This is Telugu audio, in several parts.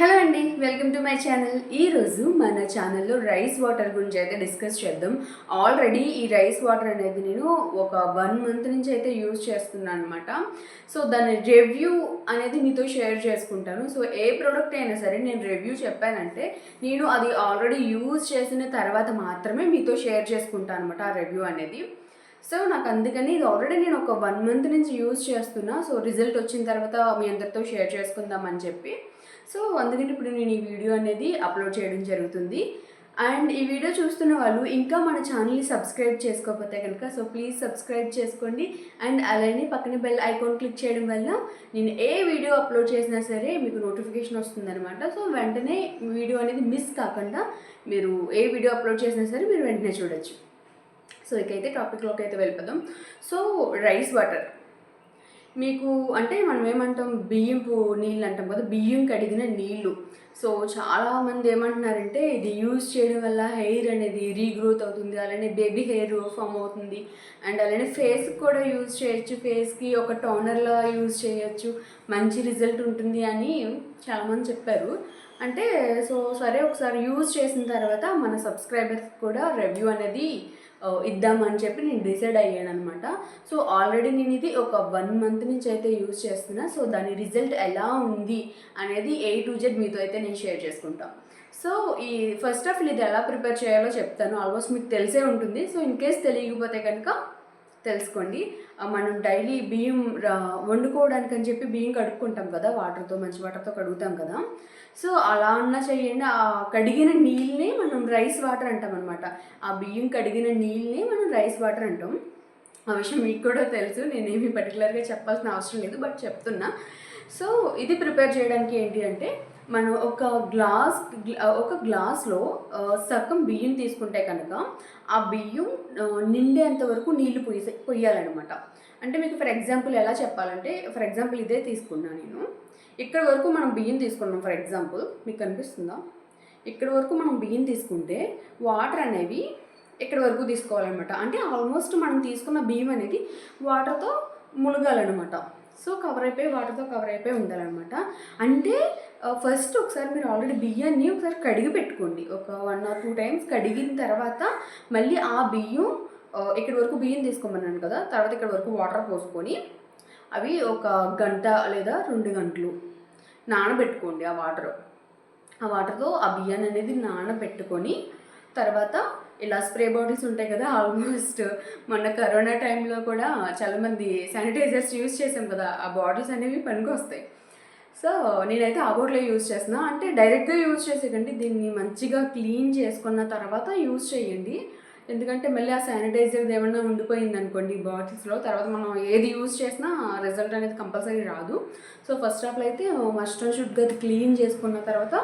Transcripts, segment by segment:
హలో అండి, వెల్కమ్ టు మై ఛానల్. ఈరోజు మన ఛానల్లో రైస్ వాటర్ గురించి అయితే డిస్కస్ చేద్దాం. ఆల్రెడీ ఈ రైస్ వాటర్ అనేది నేను ఒక 1 మంత్ నుంచి అయితే యూజ్ చేస్తున్నాను అనమాట. సో దాని రివ్యూ అనేది మీతో షేర్ చేసుకుంటాను. సో ఏ ప్రోడక్ట్ అయినా సరే నేను రివ్యూ చెప్పానంటే నేను అది ఆల్రెడీ యూజ్ చేసిన తర్వాత మాత్రమే మీతో షేర్ చేసుకుంటాను అనమాట ఆ రివ్యూ అనేది. సో నాకు అందుకని ఇది ఆల్రెడీ నేను ఒక 1 మంత్ నుంచి యూజ్ చేస్తున్నా. సో రిజల్ట్ వచ్చిన తర్వాత మీ అందరితో షేర్ చేసుకుందామని చెప్పి అందుకని ఇప్పుడు నేను ఈ వీడియో అనేది అప్లోడ్ చేయడం జరుగుతుంది. అండ్ ఈ వీడియో చూస్తున్న వాళ్ళు ఇంకా మన ఛానల్ని సబ్స్క్రైబ్ చేసుకోకపోతే కనుక ప్లీజ్ సబ్స్క్రైబ్ చేసుకోండి. అండ్ అలానే పక్కన బెల్ ఐకాన్ క్లిక్ చేయడం వల్ల నేను ఏ వీడియో అప్లోడ్ చేసినా సరే మీకు నోటిఫికేషన్ వస్తుందన్నమాట. సో వెంటనే వీడియో అనేది మిస్ కాకుండా మీరు ఏ వీడియో అప్లోడ్ చేసినా సరే మీరు వెంటనే చూడొచ్చు. సో ఇకైతే టాపిక్లోకి అయితే వెళ్ళిపోదాం. సో రైస్ వాటర్ మీకు అంటే మనం ఏమంటాం, బియ్యంపు నీళ్ళు అంటాం కదా, బియ్యం కడిగిన నీళ్ళు. సో చాలామంది ఏమంటున్నారంటే ఇది యూజ్ చేయడం వల్ల హెయిర్ అనేది రీగ్రోత్ అవుతుంది, అలానే బేబీ హెయిర్ ఫామ్ అవుతుంది, అండ్ అలానే ఫేస్కి కూడా యూజ్ చేయొచ్చు, ఫేస్కి ఒక టోనర్లా యూజ్ చేయొచ్చు, మంచి రిజల్ట్ ఉంటుంది అని చాలామంది చెప్పారు. అంటే సరే ఒకసారి యూజ్ చేసిన తర్వాత మన సబ్స్క్రైబర్స్ కూడా రివ్యూ అనేది ఇద్దామని చెప్పి నేను డిసైడ్ అయ్యాను అనమాట. సో ఆల్రెడీ నేను ఇది ఒక 1 మంత్ నుంచి అయితే యూజ్ చేస్తున్నా. సో దాని రిజల్ట్ ఎలా ఉంది అనేది A to Z మీతో అయితే నేను షేర్ చేసుకుంటాను. సో ఈ ఫస్ట్ ఆఫ్ ఆల్ ఇది ఎలా ప్రిపేర్ చేయాలో చెప్తాను. ఆల్మోస్ట్ మీకు తెలిసే ఉంటుంది. సో ఇన్ కేస్ తెలియకపోతే కనుక తెలుసుకోండి. మనం డైలీ బియ్యం వండుకోవడానికి అని చెప్పి బియ్యం కడుక్కుంటాం కదా, వాటర్తో, మంచి వాటర్తో కడుగుతాం కదా. సో అలా అన్నా చేయండి. ఆ కడిగిన నీళ్ళని మనం రైస్ వాటర్ అంటాం అనమాట. ఆ బియ్యం కడిగిన నీళ్ళని మనం రైస్ వాటర్ అంటాం. ఆ విషయం మీకు కూడా తెలుసు, నేనేమి పర్టికులర్గా చెప్పాల్సిన అవసరం లేదు, బట్ చెప్తున్నా. సో ఇది ప్రిపేర్ చేయడానికి ఏంటి అంటే మనం ఒక గ్లాస్లో సగం బియ్యం తీసుకుంటే కనుక ఆ బియ్యం నిండేంత వరకు నీళ్లు పొయ్యాలన్నమాట. అంటే మీకు ఫర్ ఎగ్జాంపుల్ ఎలా చెప్పాలంటే, ఫర్ ఎగ్జాంపుల్ ఇదే తీసుకున్నా నేను. ఇక్కడ వరకు మనం బియ్యం తీసుకున్నాం. ఫర్ ఎగ్జాంపుల్ మీకు కనిపిస్తుందా, ఇక్కడ వరకు మనం బియ్యం తీసుకుంటే వాటర్ అనేవి ఇక్కడ వరకు తీసుకోవాలన్నమాట. అంటే ఆల్మోస్ట్ మనం తీసుకున్న బియ్యం అనేది వాటర్తో మునగాలన్నమాట. సో వాటర్తో కవర్ అయిపోయి ఉండాలన్నమాట. అంటే ఫస్ట్ ఒకసారి మీరు ఆల్రెడీ బియ్యాన్ని ఒకసారి కడిగి పెట్టుకోండి. ఒక 1 or 2 times కడిగిన తర్వాత మళ్ళీ ఆ బియ్యం ఇక్కడ వరకు బియ్యం తీసుకోమన్నాను కదా, తర్వాత ఇక్కడ వరకు వాటర్ పోసుకొని అవి ఒక గంట లేదా 2 గంటలు నానబెట్టుకోండి. ఆ వాటర్తో ఆ బియ్యాన్ని అనేది నానబెట్టుకొని తర్వాత ఇలా స్ప్రే బాటిల్స్ ఉంటాయి కదా, ఆల్మోస్ట్ మొన్న కరోనా టైంలో కూడా చాలామంది శానిటైజర్స్ యూజ్ చేసాం కదా, ఆ బాటిల్స్ అనేవి పనికి వస్తాయి. సో నేనైతే ఆ బాటిల్ యూజ్ చేస్తున్నా. అంటే డైరెక్ట్గా యూజ్ చేసేకండి, దీన్ని మంచిగా క్లీన్ చేసుకున్న తర్వాత యూజ్ చేయండి. ఎందుకంటే మళ్ళీ ఆ శానిటైజర్ ఏమన్నా ఉండిపోయింది అనుకోండి బాటిల్స్లో, తర్వాత మనం ఏది యూజ్ చేసినా రిజల్ట్ అనేది కంపల్సరీ రాదు. సో ఫస్ట్ ఆఫ్ ఆల్ అయితే మస్ట్ అండ్ షుడ్గా క్లీన్ చేసుకున్న తర్వాత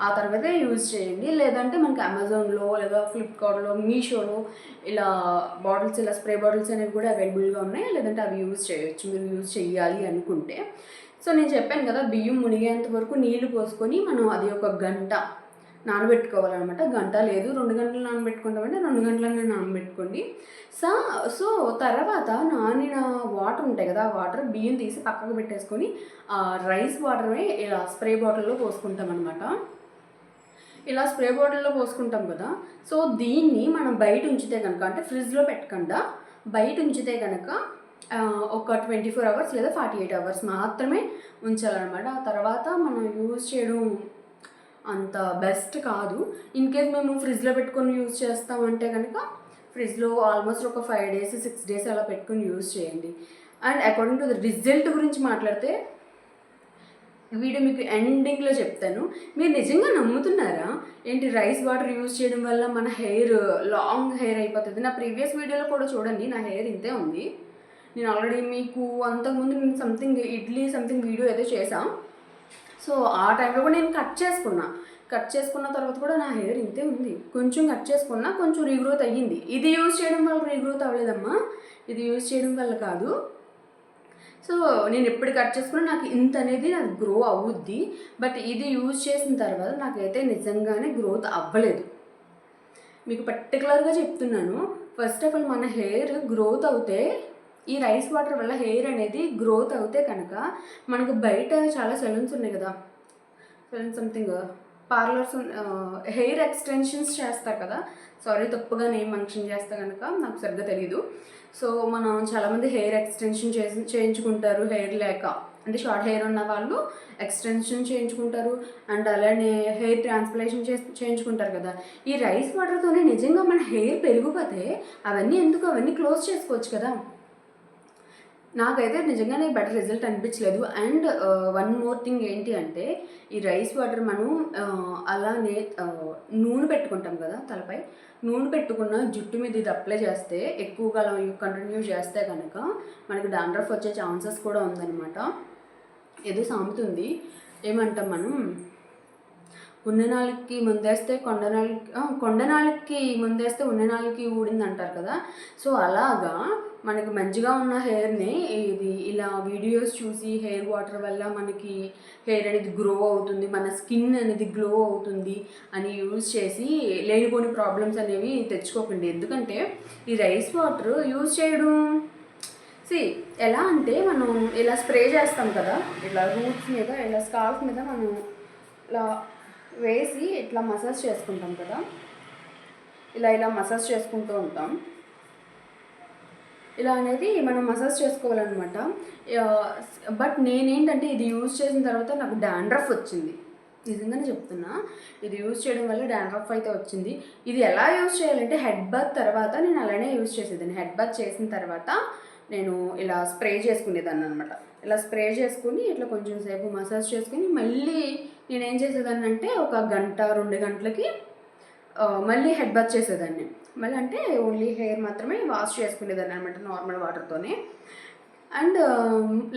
ఆ తర్వాతే యూజ్ చేయండి. లేదంటే మనకి అమెజాన్లో లేదా ఫ్లిప్కార్ట్లో, మీషోలో ఇలా బాటిల్స్, ఇలా స్ప్రే బాటిల్స్ అనేవి కూడా అవైలబుల్గా ఉన్నాయి. లేదంటే అవి యూజ్ చేయొచ్చు మీరు యూజ్ చేయాలి అనుకుంటే. సో నేను చెప్పాను కదా, బియ్యం మునిగేంత వరకు నీళ్లు పోసుకొని మనం అది ఒక గంట నానబెట్టుకోవాలన్నమాట. గంట లేదు 2 గంటలు నానబెట్టుకుంటామంటే 2 గంటలనే నానబెట్టుకోండి. సో తర్వాత నానిన వాటర్ ఉంటాయి కదా, ఆ వాటర్ బియ్యం తీసి పక్కకు పెట్టేసుకొని రైస్ వాటర్ని ఇలా స్ప్రే బాటిల్లో పోసుకుంటాం అనమాట. ఇలా స్ప్రే బాటిల్లో పోసుకుంటాం కదా. సో దీన్ని మనం బయట ఉంచితే కనుక, అంటే ఫ్రిడ్జ్లో పెట్టకుండా బయట ఉంచితే కనుక ఒక 24 hours లేదా 48 hours మాత్రమే ఉంచాలన్నమాట. ఆ తర్వాత మనం యూజ్ చేయడం అంత బెస్ట్ కాదు. ఇన్ కేస్ మేము ఫ్రిడ్జ్లో పెట్టుకొని యూజ్ చేస్తామంటే కనుక ఫ్రిడ్జ్లో ఆల్మోస్ట్ ఒక 5 days 6 days అలా పెట్టుకొని యూజ్ చేయండి. And according to the result గురించి మాట్లాడితే వీడియో మీకు ఎండింగ్లో చెప్తాను. మీరు నిజంగా నమ్ముతున్నారా ఏంటి రైస్ వాటర్ యూజ్ చేయడం వల్ల మన హెయిర్ లాంగ్ హెయిర్ అయిపోతుంది? నా ప్రీవియస్ వీడియోలో కూడా చూడండి, నా హెయిర్ ఇంతే ఉంది. నేను ఆల్రెడీ మీకు అంతకుముందు నేను ఇడ్లీ వీడియో ఏదో చేసాం. సో ఆ టైంలో కూడా నేను కట్ చేసుకున్న తర్వాత కూడా నా హెయిర్ ఇంతే ఉంది. కొంచెం కట్ చేసుకున్నా కొంచెం రీగ్రోత్ అయ్యింది. ఇది యూజ్ చేయడం వల్ల రీగ్రోత్ అవ్వలేదమ్మా, ఇది యూజ్ చేయడం వల్ల కాదు. సో నేను ఎప్పుడు కట్ చేసుకున్నా నాకు ఇంత అనేది నాకు గ్రో అవుద్ది. బట్ ఇది యూజ్ చేసిన తర్వాత నాకైతే నిజంగానే గ్రోత్ అవ్వలేదు. మీకు పర్టికులర్గా చెప్తున్నాను. ఫస్ట్ ఆఫ్ ఆల్ మన హెయిర్ గ్రోత్ అవుతే, ఈ రైస్ వాటర్ వల్ల హెయిర్ అనేది గ్రోత్ అవుతే కనుక మనకు బయట చాలా సెలూన్స్ ఉన్నాయి కదా, సంథింగ్ పార్లర్స్, హెయిర్ ఎక్స్టెన్షన్స్ చేస్తారు కదా. సారీ, తప్పుగా నేను మెన్షన్ చేస్తే కనుక నాకు సరిగ్గా తెలీదు. సో మనం చాలామంది హెయిర్ ఎక్స్టెన్షన్ చేయించుకుంటారు హెయిర్ లేక. అంటే షార్ట్ హెయిర్ ఉన్న వాళ్ళు ఎక్స్టెన్షన్ చేయించుకుంటారు, అండ్ అలానే హెయిర్ ట్రాన్స్ప్లాంటేషన్ చేయించుకుంటారు కదా. ఈ రైస్ వాటర్తోనే నిజంగా మన హెయిర్ పెరిగిపోతే అవన్నీ ఎందుకు, అవన్నీ క్లోజ్ చేసుకోవచ్చు కదా. నాకైతే నిజంగానే బెటర్ రిజల్ట్ అనిపించలేదు. అండ్ వన్ మోర్ థింగ్ ఏంటి అంటే, ఈ రైస్ వాటర్ మనం అలానే నూనె పెట్టుకుంటాం కదా తలపై, నూనె పెట్టుకున్న జుట్టు మీద ఇది అప్లై చేస్తే, ఎక్కువగా అలా కంటిన్యూ చేస్తే కనుక మనకి డాండ్రఫ్ వచ్చే ఛాన్సెస్ కూడా ఉందన్నమాట. ఏదో సామెత ఉంది, ఏమంటాం మనం, ఉన్ననాళ్ళకి ముందేస్తే కొండనాళ్ళకి ముందేస్తే ఉన్ననాళ్ళకి ఊడింది అంటారు కదా. సో అలాగా మనకి మంచిగా ఉన్న హెయిర్ని ఇది ఇలా వీడియోస్ చూసి హెయిర్ వాటర్ వల్ల మనకి హెయిర్ అనేది గ్రో అవుతుంది, మన స్కిన్ అనేది గ్లో అవుతుంది అని యూజ్ చేసి లేనిపోని ప్రాబ్లమ్స్ అనేవి తెచ్చుకోకండి. ఎందుకంటే ఈ రైస్ వాటర్ యూజ్ చేయడం ఎలా అంటే, మనం ఇలా స్ప్రే చేస్తాం కదా, ఇలా రూట్స్ మీద, ఇలా స్కాల్ఫ్ మీద మనం ఇలా వేసి ఇట్లా మసాజ్ చేసుకుంటాం కదా, ఇలా మసాజ్ చేసుకుంటూ ఉంటాం. ఇలా అనేది మనం మసాజ్ చేసుకోవాలన్నమాట. బట్ నేనేంటంటే ఇది యూజ్ చేసిన తర్వాత నాకు డాండ్రఫ్ వచ్చింది, నిజంగానే చెప్తున్నా. ఇది యూజ్ చేయడం వల్ల డాండ్రఫ్ అయితే వచ్చింది. ఇది ఎలా యూజ్ చేయాలంటే, హెడ్ బాత్ తర్వాత నేను అలానే యూజ్ చేసేదాన్ని. హెడ్ బాత్ చేసిన తర్వాత నేను ఇలా స్ప్రే చేసుకునేదాన్ని అనమాట. ఇలా స్ప్రే చేసుకుని ఇట్లా కొంచెం సేపు మసాజ్ చేసుకుని మళ్ళీ నేనేం చేసేదాన్ని అంటే, ఒక గంట 2 గంటలకి మళ్ళీ హెడ్ బాత్ చేసేదాన్ని. మళ్ళీ అంటే ఓన్లీ హెయిర్ మాత్రమే వాష్ చేసుకునేదాన్ని అనమాట నార్మల్ వాటర్తోనే. అండ్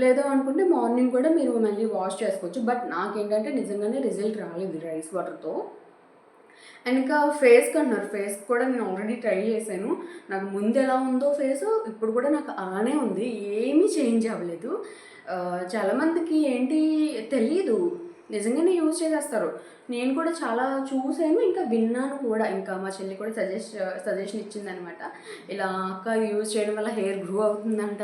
లేదు అనుకుంటే మార్నింగ్ కూడా మీరు మళ్ళీ వాష్ చేసుకోవచ్చు. బట్ నాకేంటంటే నిజంగానే రిజల్ట్ రాలేదు రైస్ వాటర్తో. అండ్ ఇంకా ఫేస్కి అన్నారు, ఫేస్ కూడా నేను ఆల్రెడీ ట్రై చేశాను. నాకు ముందు ఎలా ఉందో ఫేస్ ఇప్పుడు కూడా నాకు అలానే ఉంది, ఏమీ చేంజ్ అవ్వలేదు. చాలామందికి ఏంటి తెలీదు, నిజంగానే యూజ్ చేసేస్తారు. నేను కూడా చాలా చూసాను, ఇంకా విన్నాను కూడా. ఇంకా మా చెల్లి కూడా సజెషన్ ఇచ్చిందనమాట, ఇలా అక్క యూజ్ చేయడం వల్ల హెయిర్ గ్రో అవుతుందంట,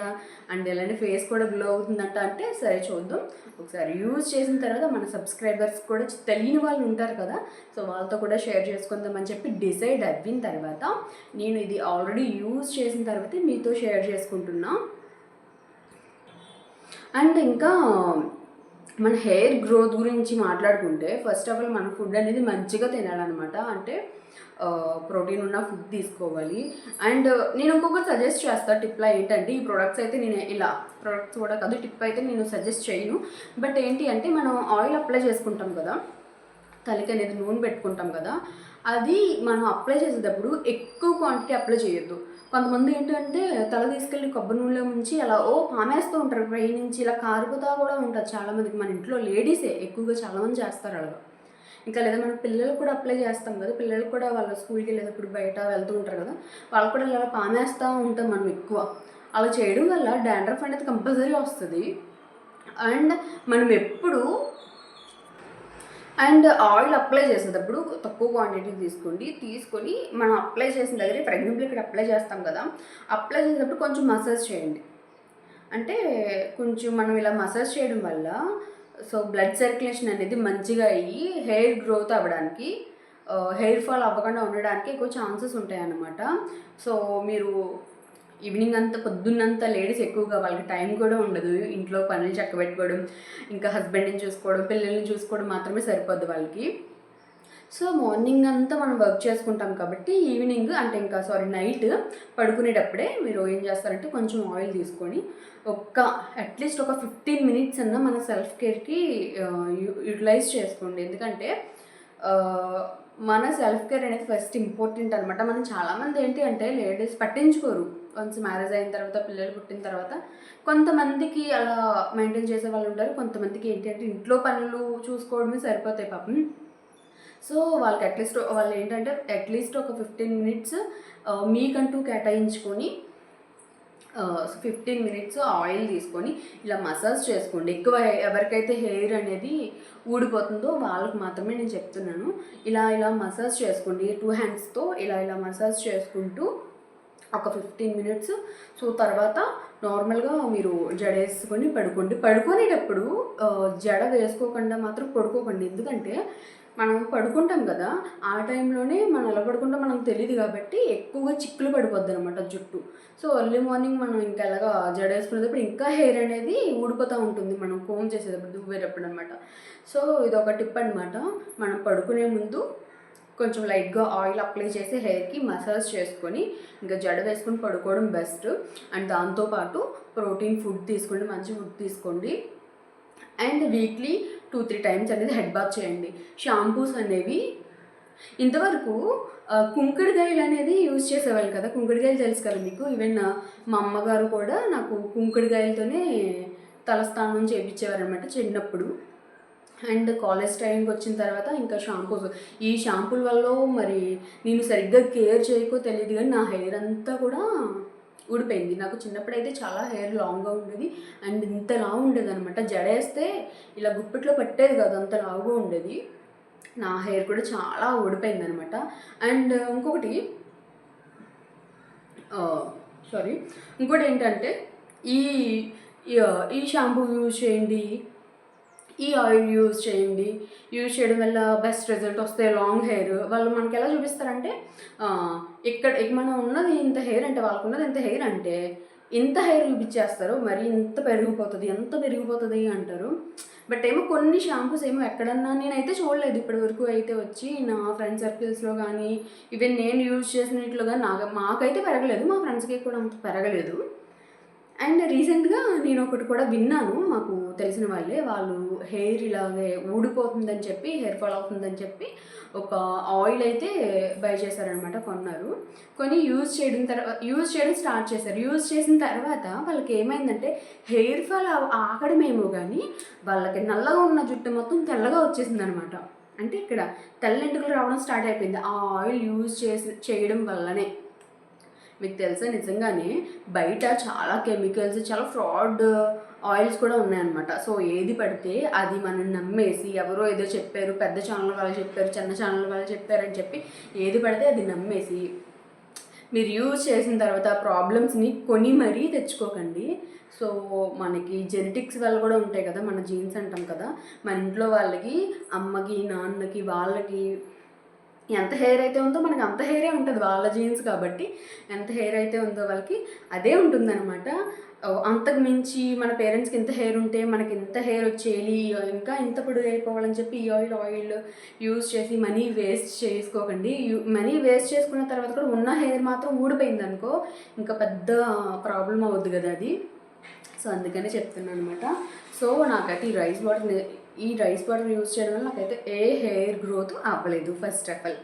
అండ్ ఇలాంటి ఫేస్ కూడా గ్లో అవుతుందంట. అంటే సరే చూద్దాం, ఒకసారి యూజ్ చేసిన తర్వాత మన సబ్స్క్రైబర్స్ కూడా తెలియని వాళ్ళు ఉంటారు కదా, సో వాళ్ళతో కూడా షేర్ చేసుకుందామని చెప్పి డిసైడ్ అయిన తర్వాత నేను ఇది ఆల్రెడీ యూజ్ చేసిన తర్వాత మీతో షేర్ చేసుకుంటున్నా. అండ్ ఇంకా మన హెయిర్ గ్రోత్ గురించి మాట్లాడుకుంటే, ఫస్ట్ ఆఫ్ ఆల్ మన ఫుడ్ అనేది మంచిగా తినాలన్నమాట. అంటే ప్రోటీన్ ఉన్న ఫుడ్ తీసుకోవాలి. అండ్ నేను ఇంకొకటి సజెస్ట్ చేస్తాను టిప్లా ఏంటంటే, ఈ ప్రొడక్ట్స్ అయితే నేను ఇలా ప్రొడక్ట్స్ కూడా కాదు, టిప్ అయితే నేను సజెస్ట్ చేయను. బట్ ఏంటి అంటే, మనం ఆయిల్ అప్లై చేసుకుంటాం కదా, తలకి అనేది నూనె పెట్టుకుంటాం కదా, అది మనం అప్లై చేసేటప్పుడు ఎక్కువ క్వాంటిటీ అప్లై చేయొద్దు. కొంతమంది ఏంటంటే తల తీసుకెళ్ళి కొబ్బరి నూనెలో ముంచి అలా పామేస్తూ ఉంటారు, పై నుంచి ఇలా కారిపోతా కూడా ఉంటుంది చాలామందికి. మన ఇంట్లో లేడీసే ఎక్కువగా చాలామంది చేస్తారు అలాగా. ఇంకా లేదా మన పిల్లలకు కూడా అప్లై చేస్తాం కదా, పిల్లలకు కూడా వాళ్ళ స్కూల్కి వెళ్ళేటప్పుడు బయట వెళ్తూ ఉంటారు కదా, వాళ్ళకు కూడా ఇలా పామేస్తూ ఉంటాం మనం ఎక్కువ. అలా చేయడం వల్ల డాండ్రఫ్ అనేది కంపల్సరీ వస్తుంది. అండ్ మనం ఎప్పుడు ఆయిల్ అప్లై చేసేటప్పుడు తక్కువ క్వాంటిటీ తీసుకొని మనం అప్లై చేసిన దగ్గర, ఫర్ ఎగ్జాంపుల్ ఇక్కడ అప్లై చేస్తాం కదా, అప్లై చేసేటప్పుడు కొంచెం మసాజ్ చేయండి. అంటే కొంచెం మనం ఇలా మసాజ్ చేయడం వల్ల సో బ్లడ్ సర్క్యులేషన్ అనేది మంచిగా అయ్యి హెయిర్ గ్రోత్ అవ్వడానికి, హెయిర్ ఫాల్ అవ్వకుండా ఉండడానికి ఎక్కువ ఛాన్సెస్ ఉంటాయి అన్నమాట. సో మీరు ఈవినింగ్ అంతా, పొద్దున్నంతా లేడీస్ ఎక్కువగా వాళ్ళకి టైం కూడా ఉండదు, ఇంట్లో పనులు చక్కబెట్టుకోవడం, ఇంకా హస్బెండ్ని చూసుకోవడం, పిల్లల్ని చూసుకోవడం మాత్రమే సరిపోద్ది వాళ్ళకి. సో మార్నింగ్ అంతా మనం వర్క్ చేసుకుంటాం కాబట్టి ఈవినింగ్ అంటే నైట్ పడుకునేటప్పుడే మీరు ఏం చేస్తారంటే, కొంచెం ఆయిల్ తీసుకొని అట్లీస్ట్ ఒక 15 మినిట్స్ అన్నా మన సెల్ఫ్ కేర్కి యూటిలైజ్ చేసుకోండి. ఎందుకంటే మన సెల్ఫ్ కేర్ అనేది ఫస్ట్ ఇంపార్టెంట్ అనమాట. మనం చాలామంది ఏంటి అంటే లేడీస్ పట్టించుకోరు, వన్స్ మ్యారేజ్ అయిన తర్వాత, పిల్లలు పుట్టిన తర్వాత కొంతమందికి అలా మెయింటైన్ చేసే వాళ్ళు ఉంటారు. కొంతమందికి ఏంటి అంటే ఇంట్లో పనులు చూసుకోవడమే సరిపోతాయి పాపం. సో వాళ్ళకి అట్లీస్ట్ ఒక 15 మినిట్స్ మీకంటూ కేటాయించుకొని 15 మినిట్స్ ఆయిల్ తీసుకొని ఇలా మసాజ్ చేసుకోండి. ఎక్కువ ఎవరికైతే హెయిర్ అనేది ఊడిపోతుందో వాళ్ళకి మాత్రమే నేను చెప్తున్నాను. ఇలా మసాజ్ చేసుకోండి 2 హ్యాండ్స్తో ఇలా మసాజ్ చేసుకుంటూ ఒక 15 మినిట్స్. సో తర్వాత నార్మల్గా మీరు జడ వేసుకొని పడుకోండి. పడుకునేటప్పుడు జడ వేసుకోకుండా మాత్రం పడుకోకండి. ఎందుకంటే మనం పడుకుంటాం కదా, ఆ టైంలోనే మనం ఎలా పడుకుంటాం మనకు తెలియదు కాబట్టి ఎక్కువగా చిక్కులు పడిపోద్ది అనమాట జుట్టు. సో ఎర్లీ మార్నింగ్ మనం ఇంకా ఎలాగా జడ వేసుకునేటప్పుడు ఇంకా హెయిర్ అనేది ఊడిపోతూ ఉంటుంది మనం కోమ్ చేసేటప్పుడు, దువ్వేటప్పుడు అనమాట. సో ఇది ఒక టిప్ అనమాట. మనం పడుకునే ముందు కొంచెం లైట్గా ఆయిల్ అప్లై చేసి హెయిర్కి మసాజ్ చేసుకొని ఇంకా జడ వేసుకొని పడుకోవడం బెస్ట్. అండ్ దాంతోపాటు ప్రోటీన్ ఫుడ్ తీసుకోండి, మంచి ఫుడ్ తీసుకోండి. అండ్ వీక్లీ 2-3 టైమ్స్ అనేది హెడ్ బాత్ చేయండి. షాంపూస్ అనేవి ఇంతవరకు కుంకుడుకాయలు అనేది యూజ్ చేసేవాళ్ళు కదా, కుంకుడుకాయలు తెలుసు కదా మీకు. ఈవెన్ మా అమ్మగారు కూడా నాకు కుంకుడుకాయలతోనే తలస్నానం చేయించేవారు అనమాట చిన్నప్పుడు. అండ్ కాలేజ్ టైంకి వచ్చిన తర్వాత ఇంకా షాంపూస్, ఈ షాంపూల వల్ల మరి నేను సరిగ్గా కేర్ చేయకో తెలియదు కానీ నా హెయిర్ అంతా కూడా ఊడిపోయింది. నాకు చిన్నప్పుడైతే చాలా హెయిర్ లాంగ్గా ఉండేది అండ్ ఇంత లావు ఉండేది అనమాట. జడేస్తే ఇలా గుప్పిట్లో పట్టేది కాదు, అంత లావుగా ఉండేది. నా హెయిర్ కూడా చాలా ఊడిపోయింది అనమాట. అండ్ ఇంకొకటి ఇంకోటి ఏంటంటే ఈ ఈ షాంపూ యూజ్ చేయండి, ఈ ఆయిల్ యూజ్ చేయండి, యూజ్ చేయడం వల్ల బెస్ట్ రిజల్ట్ వస్తాయి, లాంగ్ హెయిర్. వాళ్ళు మనకి ఎలా చూపిస్తారంటే ఇక్కడ మనం ఉన్నది ఇంత హెయిర్ అంటే, వాళ్ళకు ఉన్నది ఇంత హెయిర్ అంటే ఇంత హెయిర్ చూపించేస్తారు. మరి ఇంత పెరిగిపోతుంది, ఎంత పెరిగిపోతుంది అంటారు. బట్ ఏమో కొన్ని షాంపూస్ ఏమో ఎక్కడన్నా నేనైతే చూడలేదు ఇప్పటి వరకు అయితే వచ్చి నా ఫ్రెండ్ సర్కిల్స్లో కానీ ఈవెన్ నేను యూజ్ చేసినట్లు కానీ మాకైతే పెరగలేదు, మా ఫ్రెండ్స్కి కూడా అంత పెరగలేదు. అండ్ రీసెంట్గా నేను ఒకటి కూడా విన్నాను, మాకు తెలిసిన వాళ్ళు హెయిర్ ఇలాగే ఊడిపోతుందని చెప్పి, హెయిర్ ఫాల్ అవుతుందని చెప్పి ఒక ఆయిల్ అయితే బై చేశారనమాట, కొని యూజ్ చేయడం స్టార్ట్ చేశారు. యూజ్ చేసిన తర్వాత వాళ్ళకి ఏమైందంటే హెయిర్ ఫాల్ ఆగడమేమో కానీ వాళ్ళకి నల్లగా ఉన్న జుట్టు మొత్తం తెల్లగా వచ్చేసింది అనమాట. అంటే ఇక్కడ తెల్లెంటుకలు రావడం స్టార్ట్ అయిపోయింది ఆ ఆయిల్ యూజ్ చేయడం వల్లనే. మీకు తెలుసా నిజంగానే బయట చాలా కెమికల్స్, చాలా ఫ్రాడ్ ఆయిల్స్ కూడా ఉన్నాయన్నమాట. సో ఏది పడితే అది మనం నమ్మేసి, ఎవరో ఏదో చెప్పారు, పెద్ద ఛానల్ వాళ్ళు చెప్పారు, చిన్న ఛానల్ వాళ్ళు చెప్పారని చెప్పి ఏది పడితే అది నమ్మేసి మీరు యూజ్ చేసిన తర్వాత ప్రాబ్లమ్స్ని కొని మరీ తెచ్చుకోకండి. సో మనకి జెనెటిక్స్ వల్ల కూడా ఉంటాయి కదా, మన జీన్స్ అంటాం కదా, మన ఇంట్లో వాళ్ళకి, అమ్మకి, నాన్నకి, వాళ్ళకి ఎంత హెయిర్ అయితే ఉందో మనకి అంత హెయిరే ఉంటుంది, వాళ్ళ జీన్స్ కాబట్టి ఎంత హెయిర్ అయితే ఉందో వాళ్ళకి అదే ఉంటుందన్నమాట. అంతకు మించి మన పేరెంట్స్కి ఇంత హెయిర్ ఉంటే మనకి ఇంత హెయిర్ వచ్చేయాలి, ఇంకా ఇంత పొడుగు అయిపోవాలని చెప్పి ఈ ఆయిల్ యూజ్ చేసి మనీ వేస్ట్ చేసుకోకండి. మనీ వేస్ట్ చేసుకున్న తర్వాత కూడా ఉన్న హెయిర్ మాత్రం ఊడిపోయింది అనుకో, ఇంకా పెద్ద ప్రాబ్లం అవుద్ది కదా అది. సో అందుకనే చెప్తున్నాను అనమాట. సో నాకైతే ఈ రైస్ వాటర్ యూజ్ చేయడం వల్ల నాకైతే ఏ హెయిర్ గ్రోత్ అవ్వలేదు. ఫస్ట్ ఆఫ్ ఆల్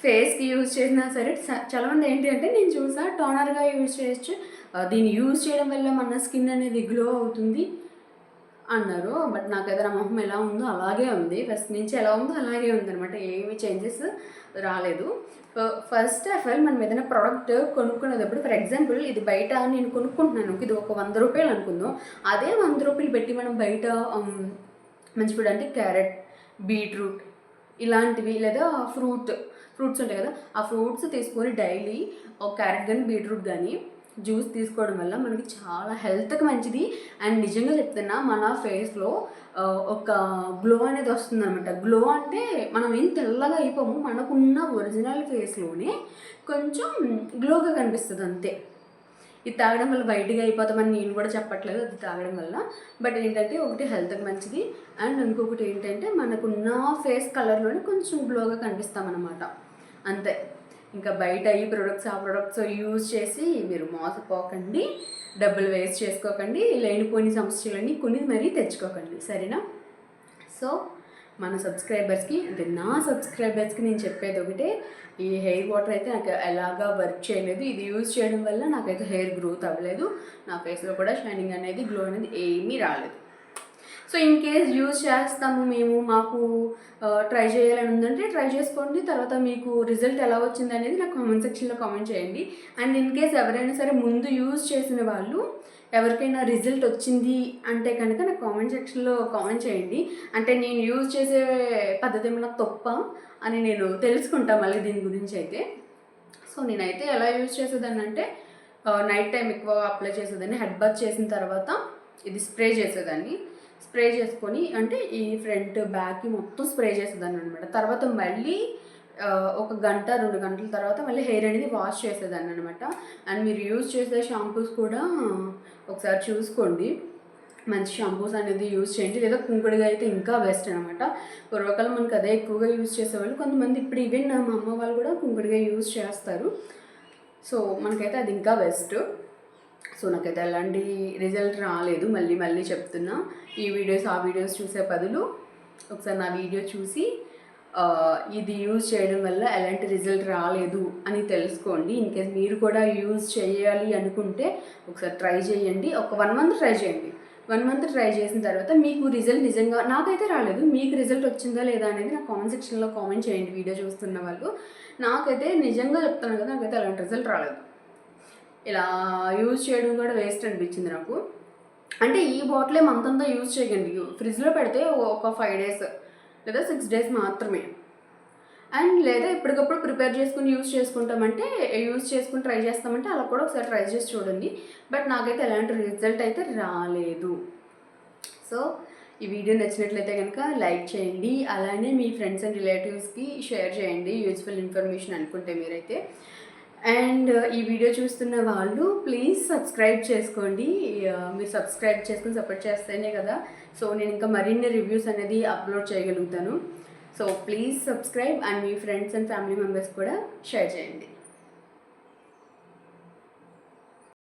ఫేస్కి యూజ్ చేసినా సరే చాలామంది ఏంటి అంటే నేను చూసా టోనర్గా యూజ్ చేయొచ్చు, దీన్ని యూజ్ చేయడం వల్ల మన స్కిన్ అనేది గ్లో అవుతుంది అన్నారు. బట్ నాకైతే నా మొహం ఎలా ఉందో అలాగే ఉంది, ఫస్ట్ నుంచి ఎలా ఉందో అలాగే ఉందనమాట, ఏమి చేంజెస్ రాలేదు. ఫస్ట్ ఆఫ్ ఆల్ మనం ఏదైనా ప్రోడక్ట్ కొనుక్కునేటప్పుడు, ఫర్ ఎగ్జాంపుల్ ఇది బయట నేను కొనుక్కుంటున్నాను, ఇది ఒక 100 రూపాయలు అనుకుందాం. అదే 100 రూపాయలు పెట్టి మనం బయట మంచి ఫుడ్ అంటే క్యారెట్, బీట్రూట్ ఇలాంటివి, లేదా ఫ్రూట్స్ ఉంటాయి కదా, ఆ ఫ్రూట్స్ తీసుకొని డైలీ ఒక క్యారెట్ కానీ బీట్రూట్ కానీ జ్యూస్ తీసుకోవడం వల్ల మనకి చాలా హెల్త్కి మంచిది. అండ్ నిజంగా చెప్తున్నా మన ఫేస్లో ఒక గ్లో అనేది వస్తుంది అనమాట. గ్లో అంటే మనం ఏం తెల్లగా అయిపోము, మనకున్న ఒరిజినల్ ఫేస్లోనే కొంచెం గ్లోగా కనిపిస్తుంది అంతే. ఇది తాగడం వల్ల వైట్గా అయిపోతామని నేను కూడా చెప్పట్లేదు, అది తాగడం వల్ల. బట్ ఏంటంటే ఒకటి హెల్త్కి మంచిది, అండ్ ఇంకొకటి ఏంటంటే మనకున్న ఫేస్ కలర్లోనే కొంచెం గ్లోగా కనిపిస్తామన్నమాట, అంతే. ఇంకా బయట ఈ ఆ ప్రొడక్ట్స్ యూజ్ చేసి మీరు మోసపోకండి, డబ్బులు వేస్ట్ చేసుకోకండి, లేనిపోని సమస్యలన్నీ కొని మరీ తెచ్చుకోకండి, సరేనా? సో మన సబ్స్క్రైబర్స్కి, అంటే నా సబ్స్క్రైబర్స్కి నేను చెప్పేది ఒకటే, ఈ హెయిర్ వాటర్ అయితే నాకు ఎలాగా వర్క్ చేయలేదు. ఇది యూజ్ చేయడం వల్ల నాకైతే హెయిర్ గ్రోత్ అవ్వలేదు, నా ఫేస్లో కూడా షైనింగ్ అనేది, గ్లో అనేది ఏమీ రాలేదు. సో ఇన్ కేస్ యూజ్ చేస్తాము మేము, మాకు ట్రై చేయాలని ఉందంటే ట్రై చేసుకోండి. తర్వాత మీకు రిజల్ట్ ఎలా వచ్చింది అనేది నాకు కామెంట్ సెక్షన్లో కామెంట్ చేయండి. అండ్ ఇన్ కేస్ ఎవరైనా సరే ముందు యూజ్ చేసిన వాళ్ళు ఎవరికైనా రిజల్ట్ వచ్చింది అంటే కనుక నాకు కామెంట్ సెక్షన్లో కామెంట్ చేయండి. అంటే నేను యూజ్ చేసే పద్ధతి ఏమైనా తప్ప అని నేను తెలుసుకుంటా మళ్ళీ దీని గురించి అయితే. సో నేనైతే ఎలా యూజ్ చేసేదాన్ని అంటే నైట్ టైం ఎక్కువ అప్లై చేసేదాన్ని. హెడ్ బాత్ చేసిన తర్వాత ఇది స్ప్రే చేసేదాన్ని. స్ప్రే చేసుకొని అంటే ఈ ఫ్రంట్ బ్యాక్కి మొత్తం స్ప్రే చేసేదాన్ని అనమాట. తర్వాత మళ్ళీ ఒక గంట 2 గంటల తర్వాత మళ్ళీ హెయిర్ అనేది వాష్ చేసేదాన్ని అనమాట. అండ్ మీరు యూజ్ చేసే షాంపూస్ కూడా ఒకసారి చూసుకోండి. మంచి షాంపూస్ అనేది యూజ్ చేయండి, లేదా కుంకుడుగా అయితే ఇంకా బెస్ట్ అనమాట. పూర్వకాలం మనకు అదే ఎక్కువగా యూజ్ చేసేవాళ్ళు. కొంతమంది ఇప్పుడు ఈవెన్ మా అమ్మ వాళ్ళు కూడా కుంకుడుగా యూజ్ చేస్తారు. సో మనకైతే అది ఇంకా బెస్ట్. సో నాకైతే ఎలాంటి రిజల్ట్ రాలేదు. మళ్ళీ మళ్ళీ చెప్తున్నా, ఈ వీడియోస్ ఆ వీడియోస్ చూసే బదులు ఒకసారి నా వీడియో చూసి ఇది యూజ్ చేయడం వల్ల ఎలాంటి రిజల్ట్ రాలేదు అని తెలుసుకోండి. ఇన్కేస్ మీరు కూడా యూజ్ చేయాలి అనుకుంటే ఒకసారి ట్రై చేయండి. ఒక 1 మంత్ ట్రై చేయండి. 1 మంత్ ట్రై చేసిన తర్వాత మీకు రిజల్ట్ నిజంగా, నాకైతే రాలేదు, మీకు రిజల్ట్ వచ్చిందా లేదా అనేది నాకు కామెంట్ సెక్షన్లో కామెంట్ చేయండి వీడియో చూస్తున్న వాళ్ళు. నాకైతే నిజంగా చెప్తాను కదా, నాకైతే అలాంటి రిజల్ట్ రాలేదు. ఇలా యూజ్ చేయడం కూడా వేస్ట్ అనిపించింది నాకు. అంటే ఈ బాటిలే మంత్ అంతా యూజ్ చేయకండి. ఫ్రిడ్జ్లో పెడితే ఒక 5 డేస్ లేదా 6 డేస్ మాత్రమే. అండ్ లేదా ఎప్పటికప్పుడు ప్రిపేర్ చేసుకుని యూజ్ చేసుకుంటామంటే, యూజ్ చేసుకుని ట్రై చేస్తామంటే అలా కూడా ఒకసారి ట్రై చేసి చూడండి. బట్ నాకైతే ఎలాంటి రిజల్ట్ అయితే రాలేదు. సో ఈ వీడియో నచ్చినట్లయితే కనుక లైక్ చేయండి. అలానే మీ ఫ్రెండ్స్ అండ్ రిలేటివ్స్కి షేర్ చేయండి, యూజ్ఫుల్ ఇన్ఫర్మేషన్ అనుకుంటే మీరైతే. అండ్ ఈ వీడియో చూస్తున్న వాళ్ళు ప్లీజ్ సబ్స్క్రైబ్ చేసుకోండి. మీరు సబ్స్క్రైబ్ చేసుకుని సపోర్ట్ చేస్తేనే కదా సో నేను ఇంకా మరిన్ని రివ్యూస్ అనేది అప్లోడ్ చేయగలుగుతాను. So please subscribe and me friends and family members కూడా షేర్ చేయండి.